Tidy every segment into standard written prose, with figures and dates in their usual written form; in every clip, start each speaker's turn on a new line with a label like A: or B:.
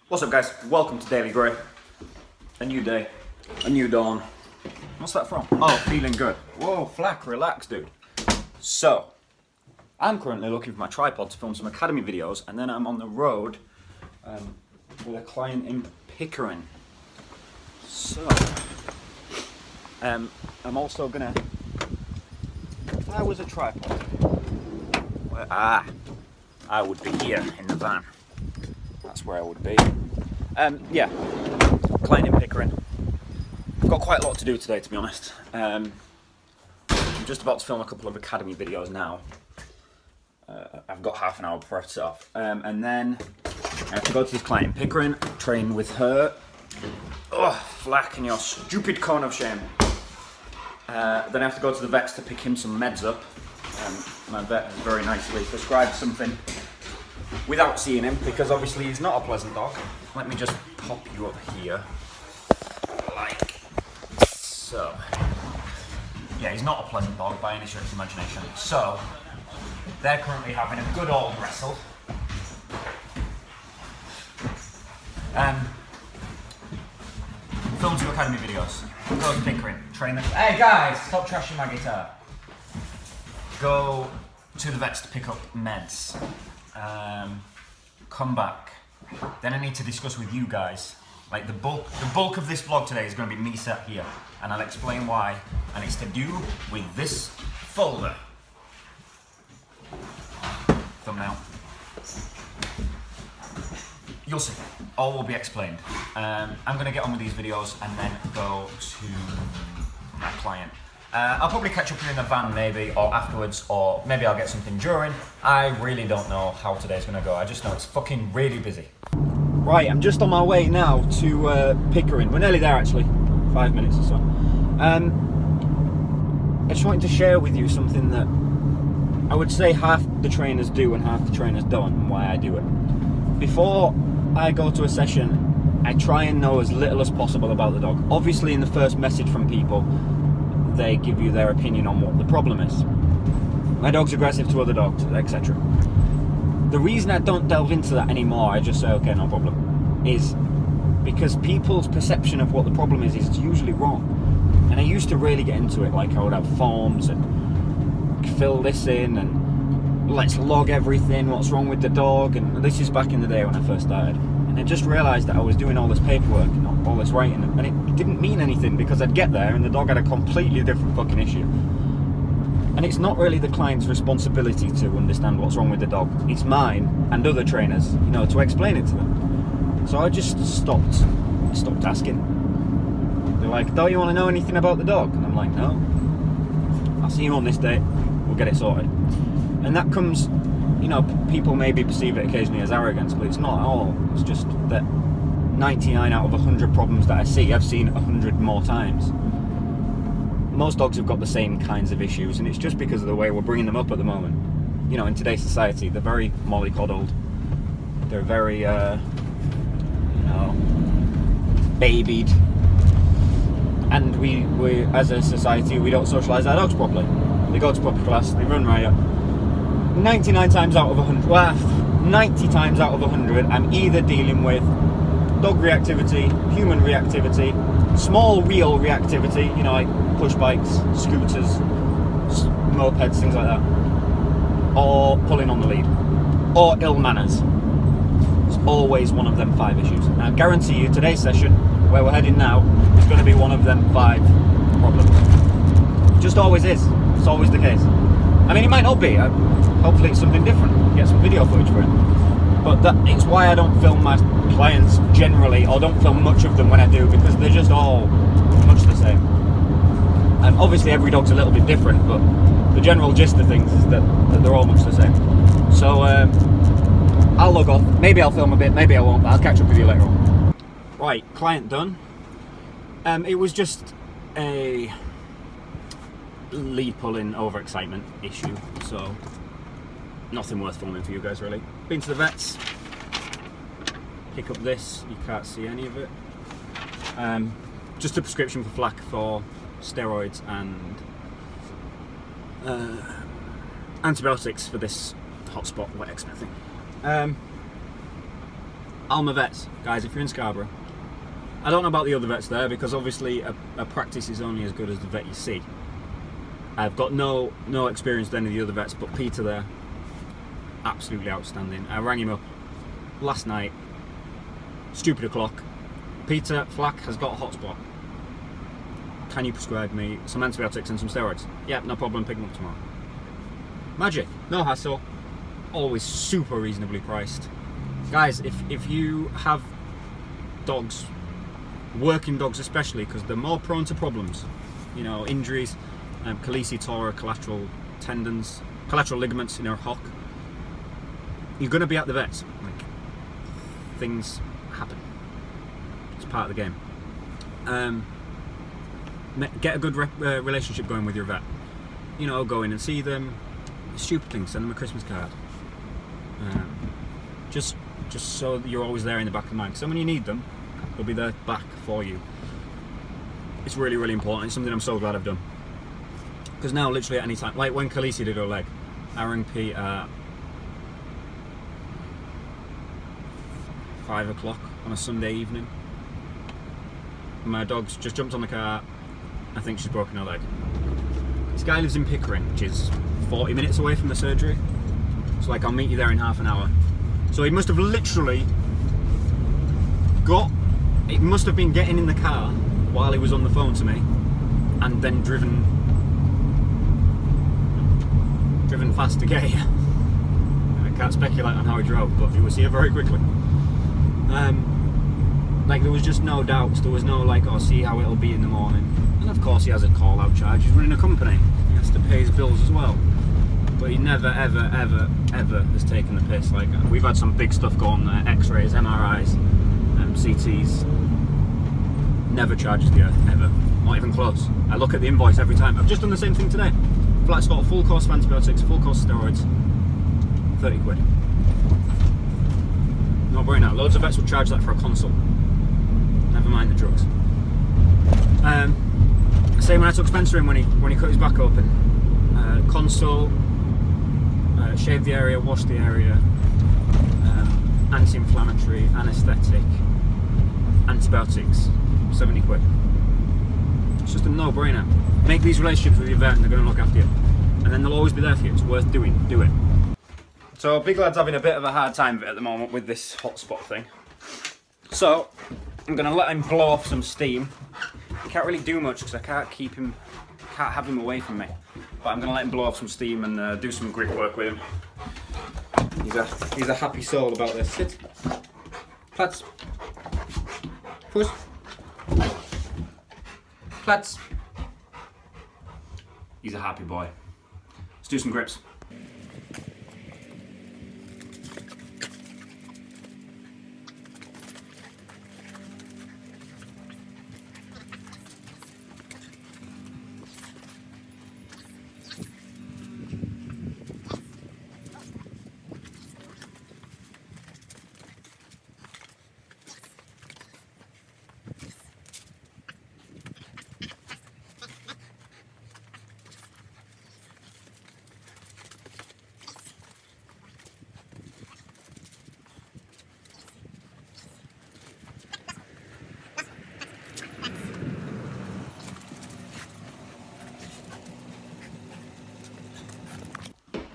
A: What's up, guys? Welcome to DailyGray. A new day, a new dawn. What's that from? Oh, feeling good. Whoa, Flak, relax, dude. So, I'm currently looking for my tripod to film some academy videos, and then I'm on the road with a client in Pickering. So, I'm also gonna. If I was a tripod, well, I would be here in the van. That's where I would be. Yeah, client in Pickering. I've got quite a lot to do today, to be honest. I'm just about to film a couple of academy videos now. I've got half an hour before I set off. And then I have to go to this client in Pickering, train with her. Oh, Flak and your stupid cone of shame. Then I have to go to the vet's to pick him some meds up. My vet has very nicely prescribed something without seeing him, because obviously he's not a pleasant dog. Let me just pop you up here, like so. Yeah, he's not a pleasant dog by any stretch of imagination. So, they're currently having a good old wrestle. Film 2 academy videos. Go to Pickering, train them. Hey guys, stop trashing my guitar. Go to the vets to pick up meds. Come back. Then I need to discuss with you guys. Like the bulk of this vlog today is going to be me sat here, and I'll explain why. And it's to do with this folder. Thumbnail. You'll see. All will be explained. I'm going to get on with these videos and then go to my client. I'll probably catch up with you in the van maybe, or afterwards, or maybe I'll get something during. I really don't know how today's going to go. I just know it's fucking really busy. Right, I'm just on my way now to Pickering. We're nearly there actually. 5 minutes or so. I just wanted to share with you something that I would say half the trainers do and half the trainers don't, and why I do it. Before I go to a session, I try and know as little as possible about the dog. Obviously in the first message from people, they give you their opinion on what the problem is. My dog's aggressive to other dogs, etc. The reason I don't delve into that anymore, I just say, okay, no problem, is because people's perception of what the problem is usually wrong. And I used to really get into it, like I would have forms and fill this in and let's log everything, what's wrong with the dog, and this is back in the day when I first started. And I just realised that I was doing all this paperwork and all this writing, and it didn't mean anything, because I'd get there and the dog had a completely different fucking issue. And it's not really the client's responsibility to understand what's wrong with the dog. It's mine and other trainers, to explain it to them. So I just stopped asking. They're like, don't you want to know anything about the dog? And I'm like, no. I'll see you on this date, we'll get it sorted. And that comes, people maybe perceive it occasionally as arrogance, but it's not at all. It's just that 99 out of 100 problems that I see, I've seen 100 more times. Most dogs have got the same kinds of issues, and it's just because of the way we're bringing them up at the moment. In today's society, they're very mollycoddled. They're very, babied. And we, as a society, we don't socialise our dogs properly. They go to puppy class, they run riot. 99 times out of 100, well, 90 times out of 100, I'm either dealing with dog reactivity, human reactivity, small real reactivity, like push bikes, scooters, mopeds, things like that, or pulling on the lead, or ill manners. It's always one of them 5 issues. And I guarantee you today's session, where we're heading now, is going to be one of them 5 problems. It just always is. It's always the case. I mean, it might not be. Hopefully it's something different. Get some video footage for it. But it's why I don't film my clients generally, or don't film much of them when I do, because they're just all much the same. And obviously every dog's a little bit different, but the general gist of things is that they're all much the same. So I'll log off. Maybe I'll film a bit, maybe I won't, but I'll catch up with you later on. Right, client done. It was just a lead pulling overexcitement issue, so nothing worth filming for you guys really. Been to the vets, pick up this, you can't see any of it. Just a prescription for Flak for steroids and antibiotics for this hotspot wet eczema thing. Alma Vets, guys, if you're in Scarborough. I don't know about the other vets there because obviously a practice is only as good as the vet you see. I've got no experience with any of the other vets, but Peter there, absolutely outstanding. I rang him up last night, stupid o'clock. Peter, Flak has got a hotspot. Can you prescribe me some antibiotics and some steroids? Yeah, no problem, pick them up tomorrow. Magic, no hassle, always super reasonably priced. Guys, if you have dogs, working dogs especially, because they're more prone to problems, you know, injuries, Khaleesi tora, collateral tendons, collateral ligaments in her hock, you're going to be at the vets. Like, things happen. It's part of the game. Get a good relationship going with your vet. You know, go in and see them. Stupid things, send them a Christmas card. Just so that you're always there in the back of the mind. So when you need them, they'll be there back for you. It's really, really important. It's something I'm so glad I've done. Because now, literally at any time, like when Khaleesi did her leg, I rang Pete at 5 o'clock on a Sunday evening. My dog's just jumped on the car. I think she's broken her leg. This guy lives in Pickering, which is 40 minutes away from the surgery. So like, I'll meet you there in half an hour. So he must have literally it must have been getting in the car while he was on the phone to me, and then driven fast to get here. I can't speculate on how he drove, but he was here very quickly. Like, there was just no doubts. There was no like, oh, see how it'll be in the morning. And of course he has a call-out charge. He's running a company. He has to pay his bills as well. But he never, ever, ever, ever has taken the piss. Like, we've had some big stuff going there, X-rays, MRIs, CTs. Never charges the earth, ever. Not even close. I look at the invoice every time. I've just done the same thing today. Flak's got a full course of antibiotics, full course of steroids, 30 quid. No brainer. Loads of vets would charge that for a consult. Never mind the drugs. Same when I took Spencer in when he cut his back open. Consult, shave the area, wash the area, anti-inflammatory, anaesthetic, antibiotics, 70 quid. It's just a no-brainer. Make these relationships with your vet and they're going to look after you. And then they'll always be there for you. It's worth doing. Do it. So Big Lad's having a bit of a hard time of it at the moment with this hotspot thing. So I'm going to let him blow off some steam. He can't really do much because I can't have him away from me. But I'm going to let him blow off some steam and do some grip work with him. He's a happy soul about this. Sit. Plats. Push. Plats. He's a happy boy. Let's do some grips.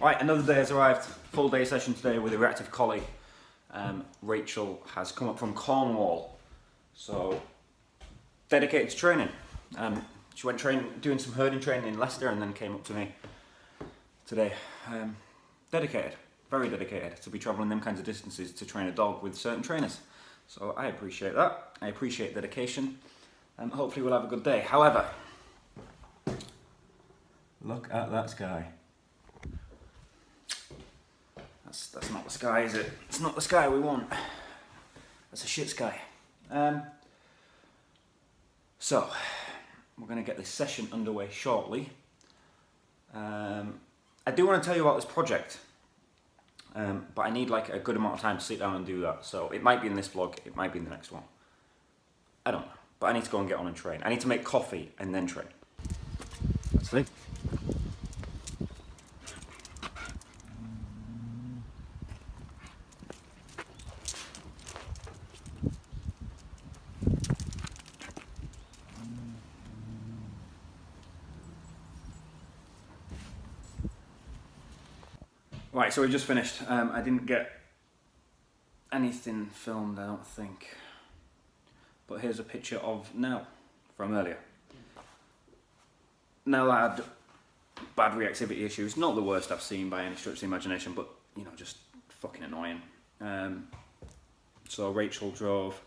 A: Right, another day has arrived. Full day session today with a reactive collie. Rachel has come up from Cornwall, so dedicated to training. She went doing some herding training in Leicester and then came up to me today. Dedicated, very dedicated to be travelling them kinds of distances to train a dog with certain trainers. So I appreciate that. I appreciate dedication. Hopefully we'll have a good day. However, look at that sky. That's not the sky, is it? It's not the sky we want. That's a shit sky. So, we're going to get this session underway shortly. I do want to tell you about this project, but I need like a good amount of time to sit down and do that. So it might be in this vlog, it might be in the next one. I don't know, but I need to go and get on and train. I need to make coffee and then train. Let's see. Right, so we just finished. I didn't get anything filmed, I don't think. But here's a picture of Nell from earlier. Nell had bad reactivity issues. Not the worst I've seen by any stretch of the imagination, but you know, just fucking annoying. So Rachel drove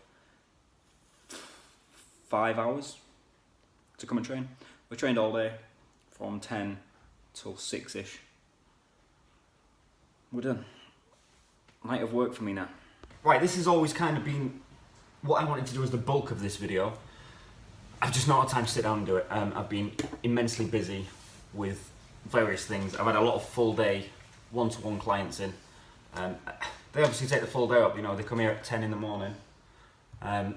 A: 5 hours to come and train. We trained all day from 10 till 6ish. We're done. Night of work for me now. Right, this has always kind of been what I wanted to do as the bulk of this video. I've just not had time to sit down and do it. I've been immensely busy with various things. I've had a lot of full day one-to-one clients in. They obviously take the full day up, you know, they come here at 10 in the morning and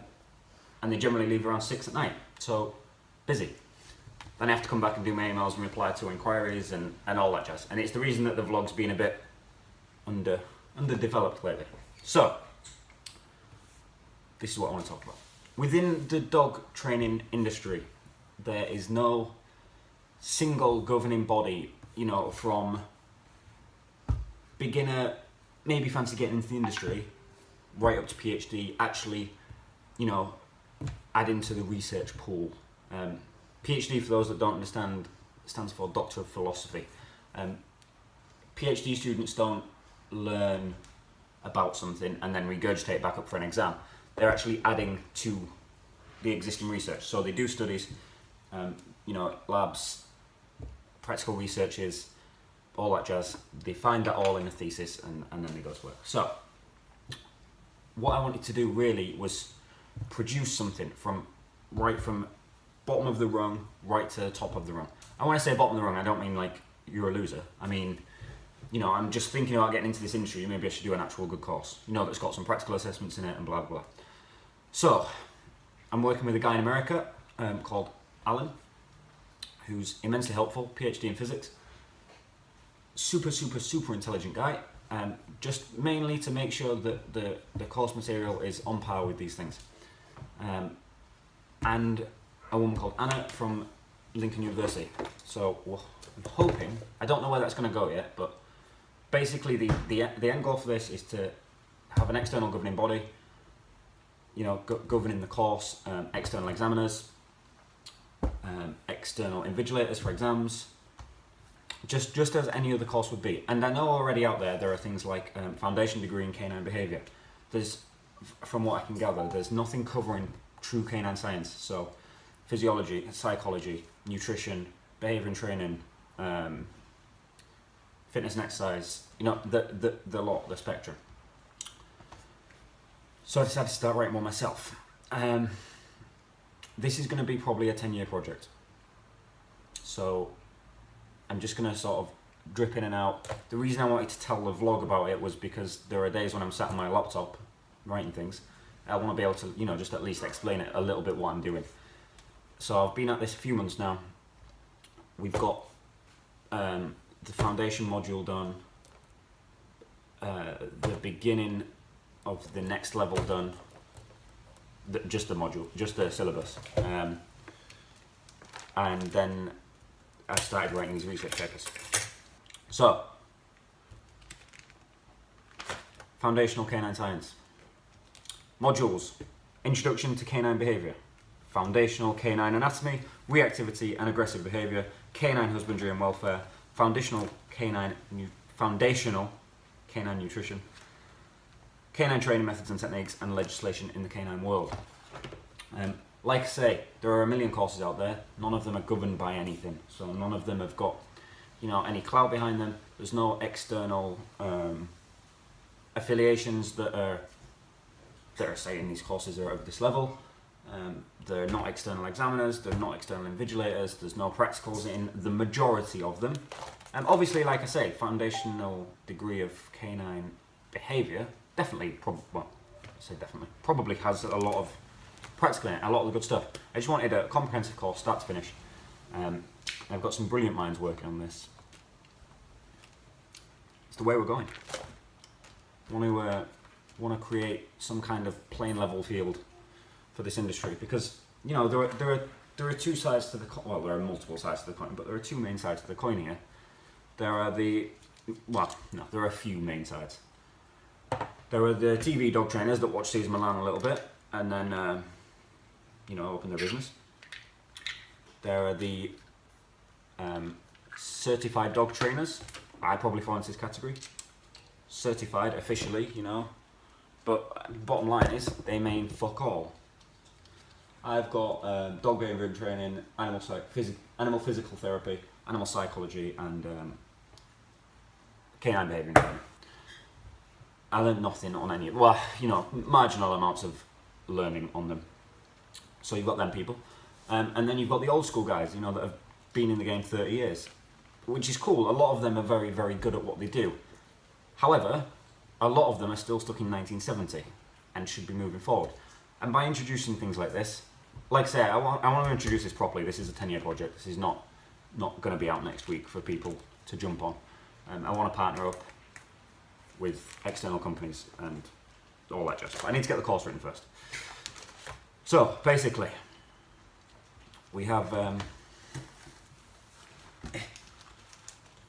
A: they generally leave around 6 at night. So, busy. Then I have to come back and do my emails and reply to inquiries and all that jazz. And it's the reason that the vlog's been a bit underdeveloped lately. So, this is what I want to talk about. Within the dog training industry, there is no single governing body, you know, from beginner, maybe fancy getting into the industry, right up to PhD, actually, you know, add into the research pool. PhD, for those that don't understand, stands for Doctor of Philosophy. PhD students don't learn about something and then regurgitate it back up for an exam. They're actually adding to the existing research. So they do studies, you know, labs, practical researches, all that jazz. They find that all in a thesis and then they go to work. So what I wanted to do really was produce something from bottom of the rung right to the top of the rung. I want to say bottom of the rung, I don't mean like you're a loser. I mean, you know, I'm just thinking about getting into this industry, maybe I should do an actual good course, you know, that's got some practical assessments in it and blah, blah. So, I'm working with a guy in America called Alan, who's immensely helpful, PhD in physics. Super intelligent guy, just mainly to make sure that the course material is on par with these things. And a woman called Anna from Lincoln University. So, well, I'm hoping, I don't know where that's going to go yet, but basically the end goal for this is to have an external governing body, you know, governing the course, external examiners, external invigilators for exams, just as any other course would be. And I know already out there are things like foundation degree in canine behaviour. There's, from what I can gather, there's nothing covering true canine science. So physiology, psychology, nutrition, behaviour and training, fitness and exercise, you know, the lot, the spectrum. So I decided to start writing more myself. This is going to be probably a 10-year project. So I'm just going to sort of drip in and out. The reason I wanted to tell the vlog about it was because there are days when I'm sat on my laptop writing things. I want to be able to, you know, just at least explain it a little bit what I'm doing. So I've been at this a few months now. We've got the foundation module done, the beginning of the next level done, just the module, just the syllabus, and then I started writing these research papers. So, foundational canine science. Modules: Introduction to Canine Behaviour, Foundational Canine Anatomy, Reactivity and Aggressive Behaviour, Canine Husbandry and Welfare, Foundational Canine Nutrition, Canine Training Methods and Techniques, and Legislation in the Canine World. Like I say, there are a million courses out there. None of them are governed by anything. So none of them have got, you know, any clout behind them. There's no external affiliations that are saying these courses are of this level. They're not external examiners, they're not external invigilators, there's no practicals in the majority of them. Obviously, like I say, foundational degree of canine behaviour definitely, probably has a lot of practical in it, a lot of the good stuff. I just wanted a comprehensive course, start to finish. I've got some brilliant minds working on this. It's the way we're going. I want to create some kind of plain level field for this industry, because you know there are two sides to the coin. Well, there are multiple sides to the coin, but there are two main sides to the coin here. There are the well, no, there are a few main sides. There are the TV dog trainers that watch Cesar Milan a little bit and then, open their business. There are the certified dog trainers. I probably fall into this category. Certified officially, but bottom line is they mean fuck all. I've got dog behavioural training, animal physical therapy, animal psychology, and canine behaviour training. I learned nothing on any of marginal amounts of learning on them. So you've got them people, and then you've got the old school guys, that have been in the game 30 years, which is cool. A lot of them are very, very good at what they do. However, a lot of them are still stuck in 1970 and should be moving forward. And by introducing things like this, like I say, I want to introduce this properly. This is a 10-year project. This is not going to be out next week for people to jump on. I want to partner up with external companies and all that jazz. But I need to get the course written first. So basically, we have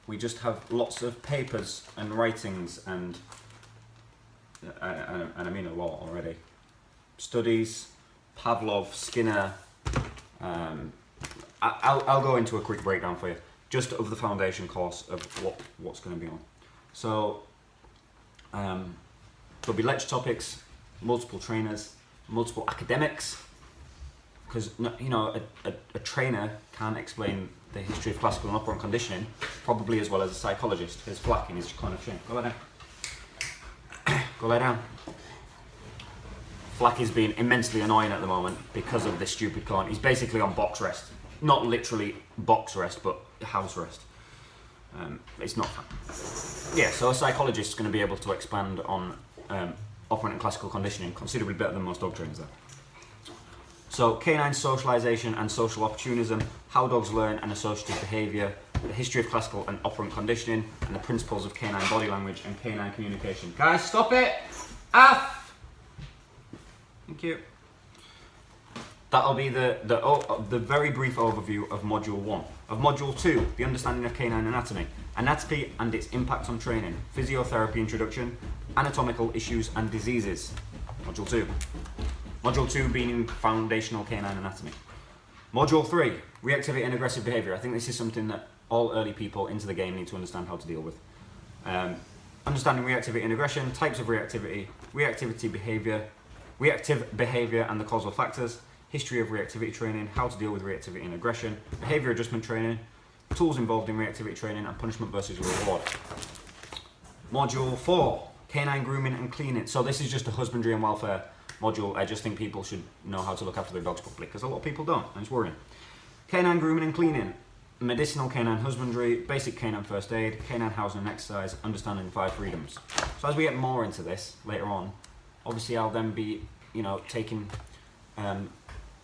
A: we just have lots of papers and writings and I mean a lot already. Studies, Pavlov, Skinner. I'll go into a quick breakdown for you, just of the foundation course of what's going to be on. So there'll be lecture topics, multiple trainers, multiple academics, because a trainer can't explain the history of classical and operant conditioning probably as well as a psychologist. Here's Flak in his corner of shame. Go lie down. Go lie down. Flak is being immensely annoying at the moment because of this stupid corner. He's basically on box rest. Not literally box rest, but house rest. It's not fun. Yeah, so a psychologist is going to be able to expand on operant and classical conditioning considerably better than most dog trainers there. So canine socialization and social opportunism, how dogs learn and associative behavior, the history of classical and operant conditioning, and the principles of canine body language and canine communication. Guys, stop it! Off! Thank you. That'll be the very brief overview of Module 1. Of Module 2, the understanding of canine anatomy and its impact on training, physiotherapy introduction, anatomical issues and diseases. Module 2. Module 2 being foundational canine anatomy. Module 3, reactivity and aggressive behavior. I think this is something that all early people into the game need to understand how to deal with. Understanding reactivity and aggression, types of reactivity, reactive behavior and the causal factors, history of reactivity training, how to deal with reactivity and aggression, behavior adjustment training, tools involved in reactivity training, and punishment versus reward. Module 4, canine grooming and cleaning. So this is just a husbandry and welfare module. I just think people should know how to look after their dogs properly, because a lot of people don't, and it's worrying. Canine grooming and cleaning, medicinal canine husbandry, basic canine first aid, canine housing and exercise, understanding the 5 freedoms. So as we get more into this later on, obviously I'll then be, taking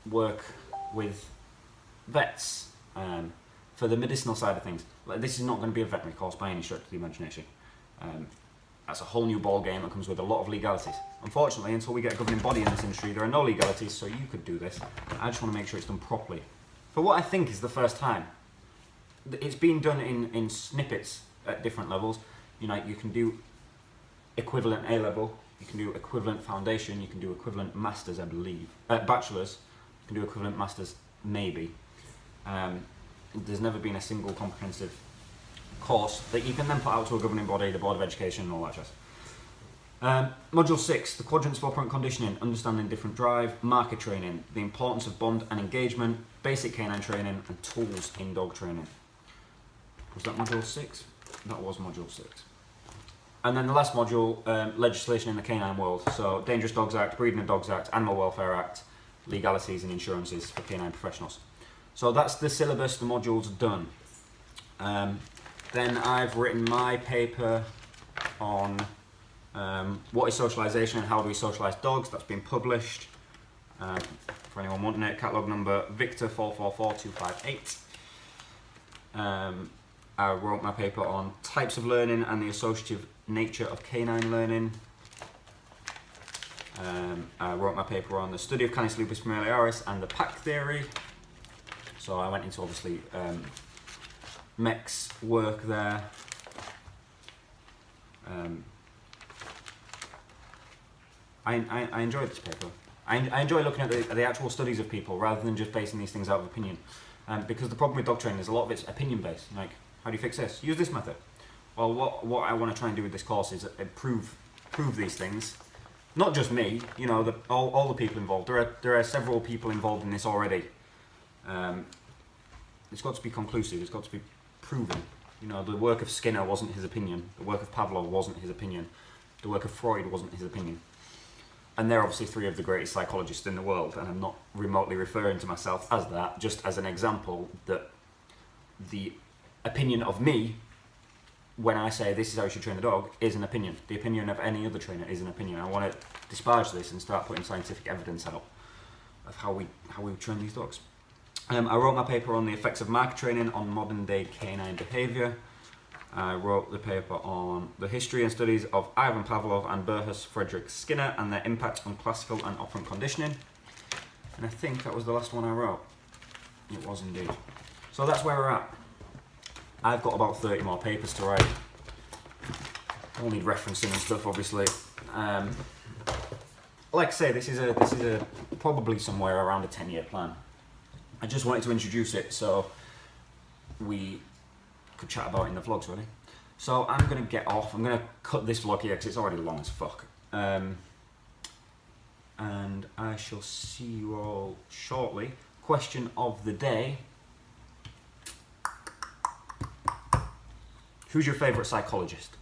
A: work with vets for the medicinal side of things. Like, this is not going to be a veterinary course by any stretch of the imagination. That's a whole new ball game that comes with a lot of legalities. Unfortunately, until we get a governing body in this industry, there are no legalities, so you could do this. I just want to make sure it's done properly. For what I think is the first time. It's been done in snippets at different levels. You can do equivalent A-level, you can do equivalent foundation, you can do equivalent masters, I believe. Bachelors, you can do equivalent masters, maybe. There's never been a single comprehensive course that you can then put out to a governing body, the Board of Education and all that jazz. Module 6, the quadrants of operant conditioning, understanding different drive, marker training, the importance of bond and engagement, basic canine training, and tools in dog training. Was that module 6? That was module 6. And then the last module, legislation in the canine world. So Dangerous Dogs Act, Breeding of Dogs Act, Animal Welfare Act, legalities and insurances for canine professionals. So that's the syllabus, the module's done. Then I've written my paper on what is socialisation and how do we socialise dogs. That's been published. For anyone wanting it, catalogue number Victor 444258. I wrote my paper on types of learning and the associative nature of canine learning. I wrote my paper on the study of Canis lupus familiaris and the pack theory. So I went into obviously Mech's work there. I enjoy this paper. I enjoy looking at the actual studies of people rather than just basing these things out of opinion. Because the problem with dog training is a lot of it's opinion based. Like, how do you fix this? Use this method. Well, what I want to try and do with this course is prove these things. Not just me, you know, all the people involved. There are several people involved in this already. It's got to be conclusive. It's got to be proven. You know, the work of Skinner wasn't his opinion. The work of Pavlov wasn't his opinion. The work of Freud wasn't his opinion. And they're obviously three of the greatest psychologists in the world, and I'm not remotely referring to myself as that, just as an example that the opinion of me, when I say this is how you should train a dog, is an opinion. The opinion of any other trainer is an opinion. I want to disparage this and start putting scientific evidence out of how we train these dogs. I wrote my paper on the effects of marker training on modern day canine behaviour. I wrote the paper on the history and studies of Ivan Pavlov and Burhus Frederick Skinner and their impact on classical and operant conditioning. And I think that was the last one I wrote. It was indeed. So that's where we're at. I've got about 30 more papers to write. I'll need referencing and stuff, obviously. Like I say, this is a probably somewhere around a 10-year plan. I just wanted to introduce it so we could chat about it in the vlogs, really. So I'm going to get off. I'm going to cut this vlog here because it's already long as fuck. And I shall see you all shortly. Question of the day. Who's your favourite psychologist?